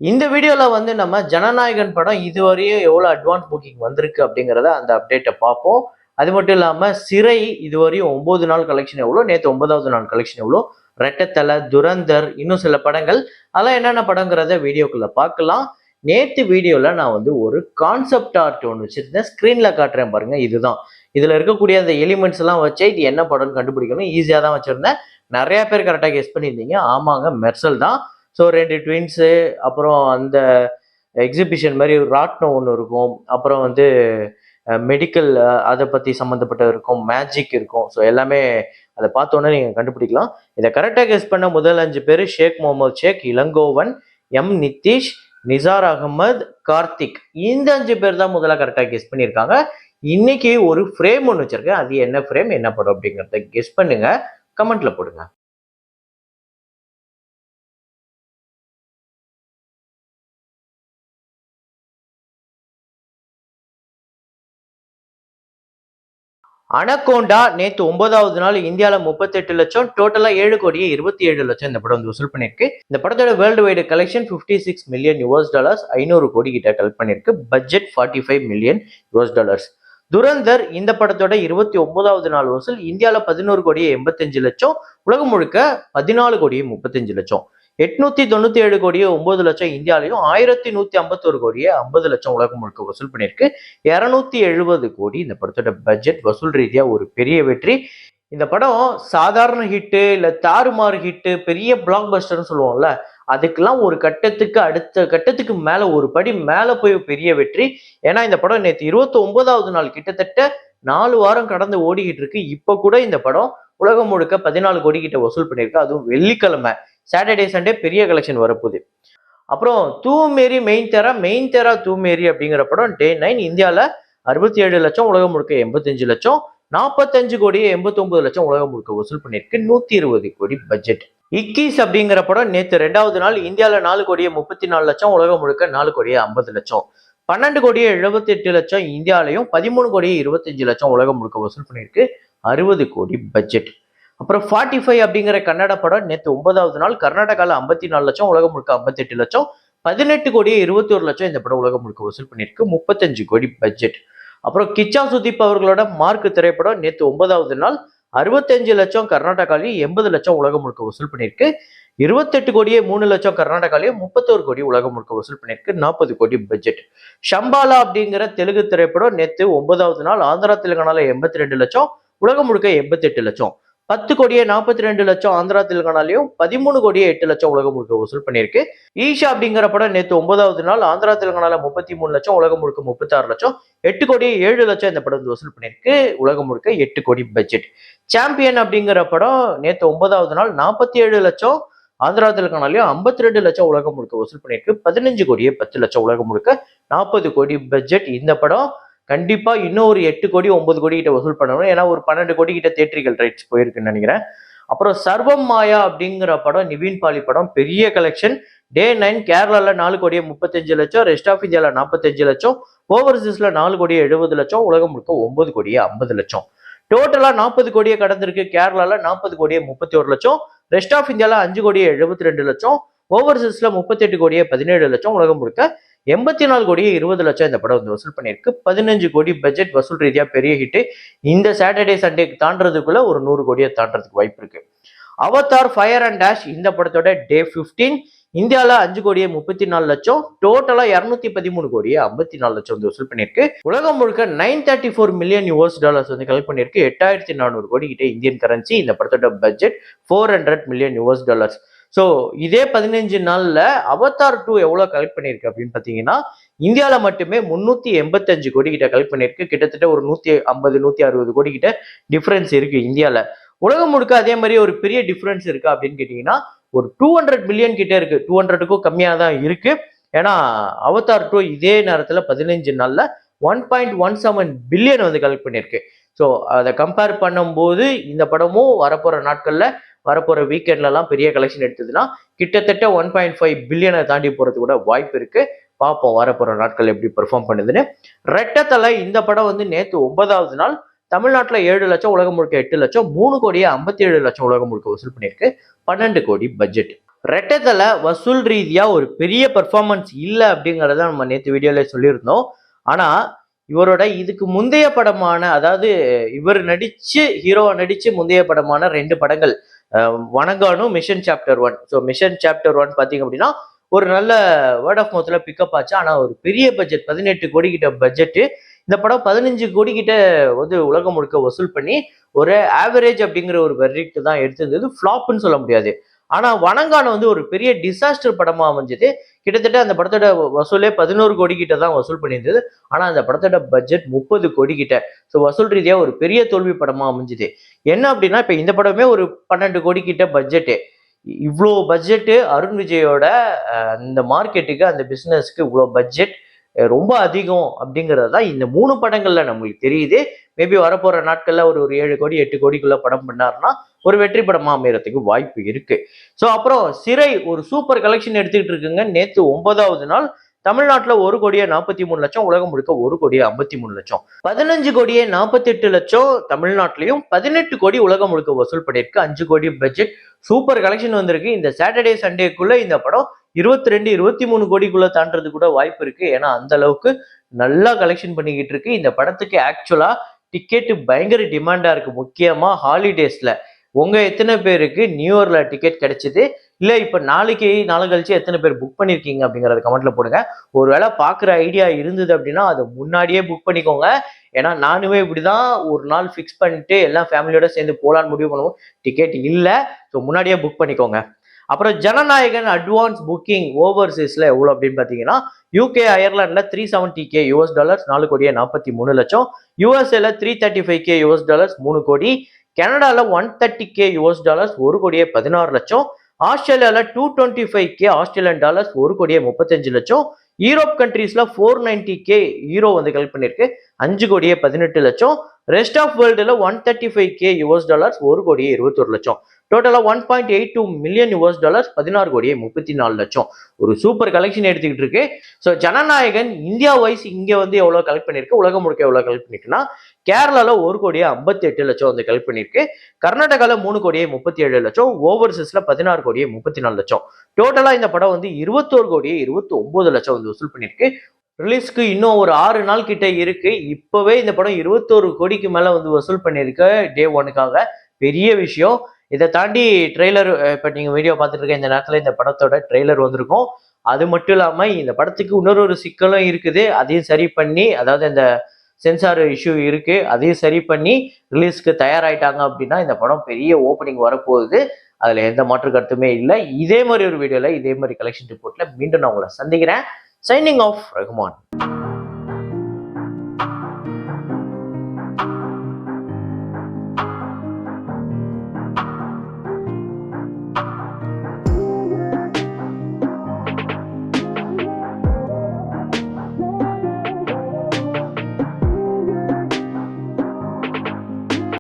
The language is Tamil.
இந்த வீடியோல வந்து நம்ம ஜனநாயகன் படம் இதுவரையும் எவ்வளவு அட்வான்ஸ் புக்கிங் வந்திருக்கு அப்படிங்கிறத அந்த அப்டேட்டை பார்ப்போம். அது மட்டும் இல்லாம சிறை இதுவரையும் 9 நாள் கலெக்ஷன் எவ்வளோ, நேற்று 9வது நாள் கலெக்ஷன் எவ்வளோ, ரெட்டத்தலை, துரந்தர், இன்னும் சில படங்கள் அதெல்லாம் என்னென்ன படங்கிறத வீடியோக்குள்ள பார்க்கலாம். நேற்று வீடியோல நான் வந்து ஒரு கான்செப்ட் ஆர்ட் ஒன்று வச்சிருந்தேன், ஸ்க்ரீன்ல காட்டுறேன் பாருங்க. இதுதான் இதுல இருக்கக்கூடிய அந்த எலிமெண்ட்ஸ் எல்லாம் வச்சே இது என்ன படம்னு கண்டுபிடிக்கணும். ஈஸியா தான் வச்சிருந்தேன். நிறைய பேர் கரெக்டாக கெஸ் பண்ணியிருந்தீங்க. ஆமாங்க, மெர்சல் தான். ஸோ 2 ட்வின்ஸு, அப்புறம் அந்த எக்ஸிபிஷன் மாதிரி ஒரு ராட்னம் ஒன்று இருக்கும். அப்புறம் வந்து மெடிக்கல் அதை பற்றி சம்மந்தப்பட்ட இருக்கும், மேஜிக் இருக்கும். ஸோ எல்லாமே அதை பார்த்தோன்னே நீங்கள் கண்டுபிடிக்கலாம். இதை கரெக்டாக கெஸ் பண்ண முதல் 5 பேர் ஷேக் முகமது ஷேக், இளங்கோவன், எம் நிதிஷ், நிசார் அகமது, கார்த்திக். இந்த 5 பேர் தான் முதல்ல கரெக்டாக கெஸ் பண்ணியிருக்காங்க. இன்னைக்கு ஒரு ஃப்ரேம் ஒன்று வச்சிருக்கேன். அது என்ன ஃப்ரேம், என்ன படம் அப்படிங்கிறத கெஸ் பண்ணுங்க, கமெண்ட்ல போடுங்க. அனகோண்டா நேற்று 9வது நாள் இந்தியாவில் 38 லட்சம், டோட்டலா 7,27,00,000 இந்த படம் வந்து வசூல் பண்ணிருக்கு. இந்த படத்தோட வேர்ல்டு வைடு கலெக்ஷன் $56 மில்லியன், 500 கோடி கிட்ட கலெக்ட் பண்ணிருக்கு. Budget $45 million. துரந்தர் இந்த படத்தோட 29வது நாள் வசூல் இந்தியாவில் 11,85,00,000, உலகம் முழுக்க 14,35,00,000. 897 கோடியே 9 லட்சம் இந்தியாலையும், 1151 கோடியே 50 லட்சம் உலகம் முழுக்க வசூல் பண்ணியிருக்கு. 270 கோடி இந்த படத்தோட பட்ஜெட். வசூல் ரீதியா ஒரு பெரிய வெற்றி. இந்த படம் சாதாரண ஹிட்டு இல்ல தாறுமாறு ஹிட்டு, பெரிய பிளாக் பஸ்டர்னு சொல்லுவோம்ல, அதுக்கெல்லாம் ஒரு கட்டத்துக்கு அடுத்த கட்டத்துக்கு மேல ஒரு படி மேல போய் பெரிய வெற்றி. ஏன்னா இந்த படம் நேற்று 29வது நாள் கிட்டத்தட்ட 4 வாரம் கடந்து ஓடிக்கிட்டு இருக்கு. இப்ப கூட இந்த படம் உலகம் முழுக்க 14 கோடி கிட்ட வசூல் பண்ணியிருக்கு. அதுவும் வெள்ளிக்கிழமை, சாட்டர்டே சண்டே பெரிய கலெக்ஷன் வரப்போகுது. அப்புறம் தூமேரி மெயின் தேரா தூமேரி அப்படிங்கிற படம் டே 9 இந்தியாவில் 67 லட்சம், உலகம் முழுக்க 85 லட்சம், 45 கோடியே 89 லட்சம் உலகம் முழுக்க வசூல் பண்ணியிருக்கு. 120 கோடி பட்ஜெட். இக்கீஸ் அப்படிங்கிற படம் நேற்று 2வது நாள் இந்தியாவில் 4 கோடியே 34 லட்சம், உலகம் முழுக்க 4 கோடியே 50 லட்சம், 12 கோடியே 78 லட்சம் இந்தியாலையும், 13 கோடியே 25 லட்சம் உலகம் முழுக்க வசூல் பண்ணியிருக்கு. 60 கோடி பட்ஜெட். அப்புறம் 45 அப்படிங்கிற கன்னட படம் நேற்று 9வது நாள் கர்நாடகாவில் 54 லட்சம், உலகம் முழுக்க 58 லட்சம், 18 கோடியே 21 லட்சம் இந்த படம் உலகம் முழுக்க வசூல் பண்ணியிருக்கு. 35 கோடி பட்ஜெட். அப்புறம் கிச்சா சுதீப் அவர்களோட மார்க் திரைப்படம் நேற்று 9வது நாள் 65 லட்சம் கர்நாடகாலையும், 80 லட்சம் உலகம் முழுக்க வசூல் பண்ணியிருக்கு. 28 கோடியே 3 லட்சம் கர்நாடகாலையும், 31 கோடி உலகம் முழுக்க வசூல் பண்ணியிருக்கு. 40 கோடி பட்ஜெட். ஷம்பாலா அப்படிங்கிற தெலுங்கு திரைப்படம் நேற்று 9வது நாள் ஆந்திரா தெலுங்கானால 82 லட்சம், உலகம் முழுக்க 88 லட்சம், 10 கோடியே 42 லட்சம் ஆந்திரா தெலுங்கானாலையும், 13 கோடியே 8 லட்சம் உலகம் முழுக்க வசூல் பண்ணியிருக்கு. ஈஷா அப்படிங்கிற படம் நேற்று 9வது நாள் ஆந்திரா தெலுங்கானால 33 லட்சம், உலகம் முழுக்க 36 லட்சம், 8 கோடியே 7 லட்சம் இந்த படம் வசூல் பண்ணியிருக்கு. உலகம் முழுக்க 8 கோடி பட்ஜெட். சாம்பியன் அப்படிங்கிற படம் நேற்று 9வது நாள் 47 லட்சம் ஆந்திரா தெலுங்கானாலையும், 52 லட்சம் உலகம் முழுக்க வசூல் பண்ணியிருக்கு. 15 கோடியே 10 லட்சம் உலகம் முழுக்க 40 கோடி பட்ஜெட். இந்த படம் கண்டிப்பா இன்னும் ஒரு 8 கோடி 9 கோடி கிட்ட வசூல் பண்ணணும். ஏன்னா ஒரு 12 கோடி கிட்ட தியேட்டரிக்கல் ரைட்ஸ் போயிருக்குன்னு நினைக்கிறேன். அப்புறம் சர்வம் மாயா அப்படிங்கிற படம் நிவின் பாலி படம், பெரிய கலெக்ஷன். டே 9 கேரளால 4 கோடியே 35 லட்சம், ரெஸ்ட் ஆஃப் இந்தியால 45 லட்சம், ஓவர்சீஸ்ல 4 கோடியே 70 லட்சம், உலகம் முழுக்க 9 கோடியே 50 லட்சம். டோட்டலா 40 கோடியே கடந்திருக்கு. கேரளால 40 கோடியே 31 லட்சம், ரெஸ்ட் ஆஃப் இந்தியால 5 கோடியே 72 லட்சம், ஓவர்சீஸ்ல 38 கோடியே 17 லட்சம், உலகம் முழுக்க 84 கோடியே 20 லட்சம் இந்த படம் வந்து வசூல் பண்ணியிருக்கு. 15 கோடி பட்ஜெட். வசூல் ரீதியா பெரிய ஹிட். இந்த சாட்டர்டே சண்டே தாண்டறதுக்குள்ள ஒரு 100 கோடியை தாண்டறதுக்கு வாய்ப்பு இருக்கு. அவதார் ஃபயர் அண்ட் டேஷ் இந்த படத்தோட டே 15 இந்தியாவில் 5 கோடியே 34 லட்சம், டோட்டலா 213 கோடியே 54 லட்சம் வந்து வசூல் பண்ணியிருக்கு. உலகம் முழுக்க $934 மில்லியன் வந்து கலெக்ட் பண்ணியிருக்கு. 8,400 கோடி கிட்ட இந்தியன் கரன்சி. இந்த படத்தோட பட்ஜெட் $400 மில்லியன். ஸோ இதே 15 நாள்ல அவதார் 2 எவ்வளவு கலெக்ட் பண்ணியிருக்கு அப்படின்னு பாத்தீங்கன்னா, இந்தியாவில் மட்டுமே 385 கோடி கிட்ட கலெக்ட் பண்ணியிருக்கு. கிட்டத்தட்ட ஒரு 150 160 கோடி கிட்ட டிஃபரன்ஸ் இருக்கு இந்தியாவில். உலகம் முழுக்க அதே மாதிரி ஒரு பெரிய டிஃபரன்ஸ் இருக்கா அப்படின்னு கேட்டீங்கன்னா, ஒரு 200 பில்லியன் கிட்ட இருக்கு. 200க்கும் கம்மியாக தான் இருக்கு. ஏன்னா அவதார் 2 இதே நேரத்தில் 15 நாள்ல 1.17 பில்லியன் வந்து கலெக்ட் பண்ணியிருக்கு. ஸோ அதை கம்பேர் பண்ணும்போது இந்த படமும் வரப்போற நாட்கள்ல வரப்போற வீக்கெண்ட்லாம் பெரிய கலெக்ஷன் எடுத்ததுன்னா கிட்டத்தட்ட 1.5 பில்லியனை தாண்டி போறது கூட வாய்ப்பு இருக்கு. பார்ப்போம் வரப்போற நாட்கள் எப்படி பெர்ஃபார்ம் பண்ணுதுன்னு. ரெட்டத்தலை இந்த படம் வந்து நேற்று 9வது நாள் தமிழ்நாட்டில் 7 லட்சம், உலகம் முழுக்க 8 லட்சம், 3 கோடியே 57 லட்சம் உலகம் முழுக்க வசூல் பண்ணியிருக்கு. 12 கோடி பட்ஜெட். ரெட்டத்தலை வசூல் ரீதியா ஒரு பெரிய பெர்ஃபார்மன்ஸ் இல்லை அப்படிங்கிறத நம்ம நேற்று வீடியோல சொல்லியிருந்தோம். ஆனா இவரோட இதுக்கு முந்தைய படமான, அதாவது இவர் ஹீரோவா நடிச்சு முந்தைய படமான 2 படங்கள், வணங்கானும் mission chapter 1. So mission chapter 1 பார்த்தீங்க அப்படின்னா ஒரு நல்ல வேர்ட் ஆஃப் மவுத்ல பிக்கப் ஆச்சு. ஆனா ஒரு பெரிய பட்ஜெட், 18 கோடி கிட்ட பட்ஜெட். இந்த படம் 15 கோடி கிட்ட வந்து உலகம் முழுக்க வசூல் பண்ணி ஒரு ஆவரேஜ் அப்படிங்கிற ஒரு வெர்டிக்ட் தான் எடுத்திருந்தது. ஃப்ளாப்னு சொல்ல முடியாது. ஆனா வணங்கான வந்து ஒரு பெரிய டிசாஸ்டர் படமா அமைஞ்சது. கிட்டத்தட்ட அந்த படத்தோட வசூலே 11 கோடி கிட்ட தான் வசூல் பண்ணியிருந்தது. ஆனா அந்த படத்தோட பட்ஜெட் 30 கோடி கிட்ட. ஸோ வசூல் ரீதியா ஒரு பெரிய தோல்வி படமா அமைஞ்சது. என்ன அப்படின்னா இப்ப இந்த படமே ஒரு 12 கோடி கிட்ட பட்ஜெட். இவ்வளோ பட்ஜெட்டு அருண் விஜயோட இந்த மார்க்கெட்டுக்கு, அந்த பிசினஸ்க்கு இவ்வளோ பட்ஜெட் ரொம்ப அதிகம் அப்படிங்கிறது தான் இந்த 3 படங்கள்ல நம்மளுக்கு தெரியுது. மேபி வரப்போற நாட்கள்ல ஒரு 7 கோடி 8 கோடிக்குள்ள படம் பண்ணாருன்னா ஒரு வெற்றி படமா அமையறதுக்கு வாய்ப்பு இருக்கு. ஸோ அப்புறம் சிறை ஒரு சூப்பர் கலெக்ஷன் எடுத்துக்கிட்டு இருக்குங்க. நேத்து 9வது நாள் தமிழ்நாட்டுல 1 கோடியே 43 லட்சம், உலகம் முழுக்க 1 கோடியே 53 லட்சம். 15 கோடியே 48 லட்சம் தமிழ்நாட்டிலையும், 18 கோடி உலகம் முழுக்க வசூல் பண்ணியிருக்கு. 5 கோடி பட்ஜெட், சூப்பர் கலெக்ஷன் வந்திருக்கு. இந்த சாட்டர்டே சண்டேக்குள்ள இந்த படம் 22 23 கோடிக்குள்ள தாண்டறது கூட வாய்ப்பு இருக்கு. ஏன்னா அந்த அளவுக்கு நல்லா கலெக்ஷன் பண்ணிக்கிட்டு இருக்கு. இந்த படத்துக்கு ஆக்சுவலா டிக்கெட் பயங்கர டிமாண்டா இருக்கு. முக்கியமா ஹாலிடேஸ்ல உங்க எத்தனை பேருக்கு நியூ இயர்ல டிக்கெட் கிடைச்சது, இல்ல இப்ப நாளைக்கு நாளை கழிச்சு எத்தனை பேர் புக் பண்ணிருக்கீங்க அப்படிங்கறத கமெண்ட்ல போடுங்க. ஒருவேளை பாக்குற ஐடியா இருந்தது அப்படின்னா அதை முன்னாடியே புக் பண்ணிக்கோங்க. ஏன்னா நானுமே இப்படிதான் ஒரு நாள் ஃபிக்ஸ் பண்ணிட்டு எல்லாம் ஃபேமிலியோட சேர்ந்து போலான்னு முடிவு பண்ணுவோம். டிக்கெட் இல்ல, ஸோ முன்னாடியே புக் பண்ணிக்கோங்க. அப்புறம் ஜனநாயகன் அட்வான்ஸ் புக்கிங் ஓவர்சீஸ்ல எவ்வளவு அப்படின்னு பாத்தீங்கன்னா, யூகே அயர்லாந்துல $370K US, 4 கோடியே 43 லட்சம். யூஎஸ்ஏல $335K US, 3 கோடி. கனடால $130K US, 1 கோடியே 16 லட்சம். ஆஸ்திரேலியால $225K ஆஸ்திரேலியன் டாலர்ஸ், 1 கோடியே 35 லட்சம். யூரோப் கண்ட்ரீஸ்ல 490K யூரோ வந்து கலெக்ட் பண்ணிருக்கு, 5 கோடியே 18 லட்சம். ரெஸ்ட் ஆஃப் வேர்ல்டுல 135K US, 1 கோடியே 21 லட்சம். டோட்டலா 1.82 மில்லியன் US, 16 கோடியே 34 லட்சம். ஒரு சூப்பர் கலெக்ஷன் எடுத்துக்கிட்டு இருக்கு. ஸோ ஜனநாயகன் இந்தியா வைஸ் இங்க வந்து எவ்வளவு கலெக்ட் பண்ணிருக்கு, உலகம் முழுக்க எவ்வளவு கலெக்ட் பண்ணிருக்குன்னா, கேரளால 1 கோடியே 58 லட்சம் வந்து கலெக்ட் பண்ணிருக்கு. கர்நாடகால 3 கோடியே 37 லட்சம். ஓவர்சீஸ்ல 16 கோடியே 34 லட்சம். டோட்டலா இந்த படம் வந்து 21 கோடியே 29 லட்சம் வந்து வசூல் பண்ணிருக்கு. ரிலீஸ்க்கு இன்னும் ஒரு 6 நாள் கிட்ட இருக்கு. இப்பவே இந்த படம் 21 கோடிக்கு மேல வந்து வசூல் பண்ணிருக்கு டே 1க்காக. பெரிய விஷயம். இதை தாண்டி ட்ரெய்லர், இப்ப நீங்க வீடியோ பார்த்துட்டு இருக்க இந்த நேரத்துல இந்த படத்தோட ட்ரெய்லர் வந்திருக்கும். அது மட்டும் இல்லாம இந்த படத்துக்கு இன்னொரு சிக்கலும் இருக்குது. அதையும் சரி பண்ணி, அதாவது இந்த சென்சார் இஷ்யூ இருக்கு, அதையும் சரி பண்ணி ரிலீஸ்க்கு தயாராயிட்டாங்க அப்படின்னா இந்த படம் பெரிய ஓப்பனிங் வரப்போகுது. அதுல எந்த மாற்று கருத்துமே இல்லை. இதே மாதிரி ஒரு வீடியோல இதே மாதிரி கலெக்ஷன் ரிப்போர்ட்ல மீண்டும் நான் உங்களை சந்திக்கிறேன். Signing off, Rahman.